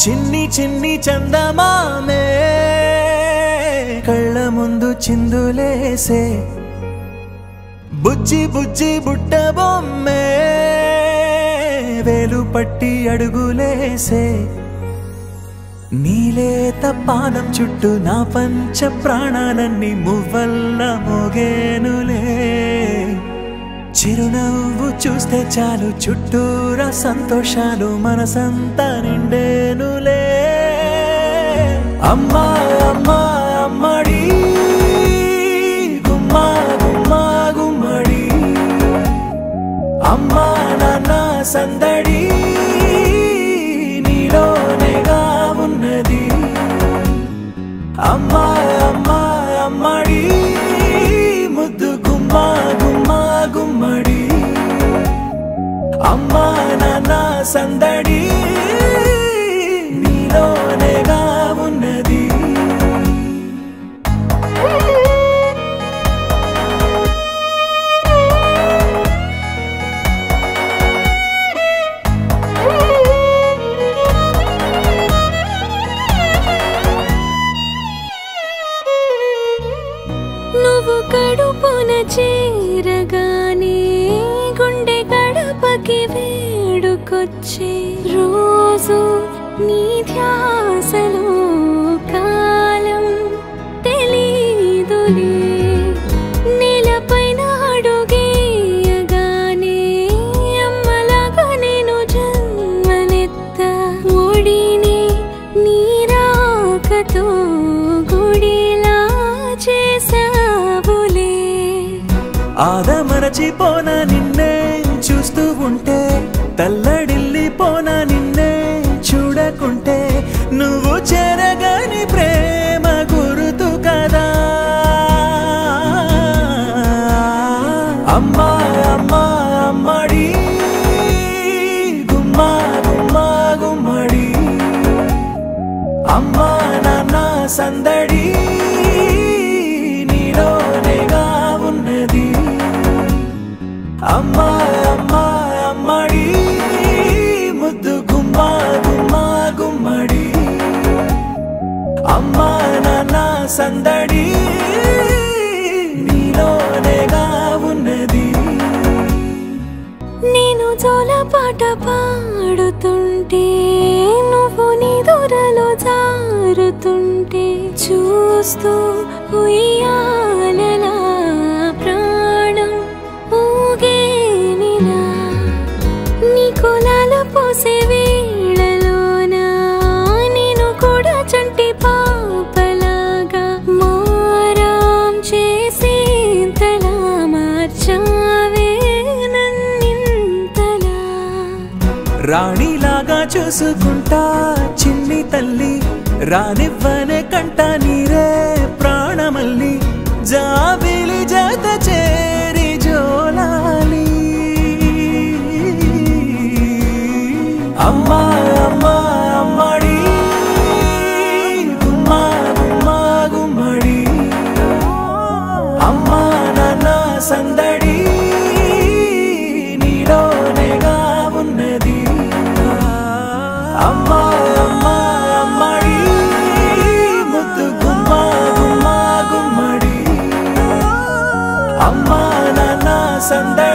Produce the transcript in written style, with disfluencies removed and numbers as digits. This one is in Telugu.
చిన్ని చిన్ని చందమామే కళ్ళ ముందు చిందులేసే బుజ్జి బుజ్జి బుట్ట బొమ్మే వేలు పట్టి అడుగులేసే నీలేత పానం చుట్టూ నా పంచ ప్రాణాలన్నీ మువ్వల్ల మోగేనులే చిరునవ్వు చూస్తే చాలు చుట్టూరా సంతోషాలు మనసంతా నిండేనులే అమ్మా అమ్మా అమ్మడి గుమ్మా గుమ్మా గుమ్మడి అమ్మా నాన్న సందడి నీలోనేగా ఉన్నది అమ్మా అమ్మా అమ్మడి ముద్దు గుమ్మా గుమ్మా గుమ్మడి అమ్మా నాన్న సందడి నీలోనేగా ఉన్నది నువ్వు కడుపున చేరగానే గుండె గడపకి వేడుకొచ్చే రోజు నీ ధ్యాసలో కాలం తెలీదులే నేలపైన అడుగేయగానే అమ్మలాగా నేను జన్మనెత్త ఒడిని నీ రాకతో గుడిలా చేసావులే ఆదమరచిపోనా నిన్నే చూస్తూ ఉంటే తల్లడిల్లిపోనా నిన్నే చూడకుంటే నువ్వు చెరగని ప్రేమ గురుతు కదా అమ్మా అమ్మా అమ్మడి గుమ్మా గుమ్మా గుమ్మడి అమ్మా నాన్న సందడి నీలోనేగా ఉన్నది అమ్మా అమ్మా అమ్మడి ముద్దు గుమ్మా గుమ్మా గుమ్మడి అమ్మా నాన్న సందడి నీలోనేగా ఉన్నది నేను జోలపాట పాడుతుంటే నువ్వు నీ దూరలో జారుతుంటే చూస్తూ ఉయ్యాలలా ప్రాణం ఊగేనిలా నీ కులాల పోసే వేళలోనా నేను కూడా చంటి పాపలాగా మారాం చేసేంతలా మార్చావే నన్నింతలా రాణిలాగా చూసుకుంటా చిన్ని తల్లి రానివ్వనే కంట నీరే ప్రాణమల్లి జాబిలి జత చేరి జోలాలి అమ్మా అమ్మా అమ్మడి గుమ్మా గుమ్మా గుమ్మడి అమ్మా నాన్న సందడి నీలోనేగా ఉన్నది అమ్మా అమ్మా అమ్మడి ముద్దు గుమ్మా గుమ్మా గుమ్మడి అమ్మా నాన్న సందడి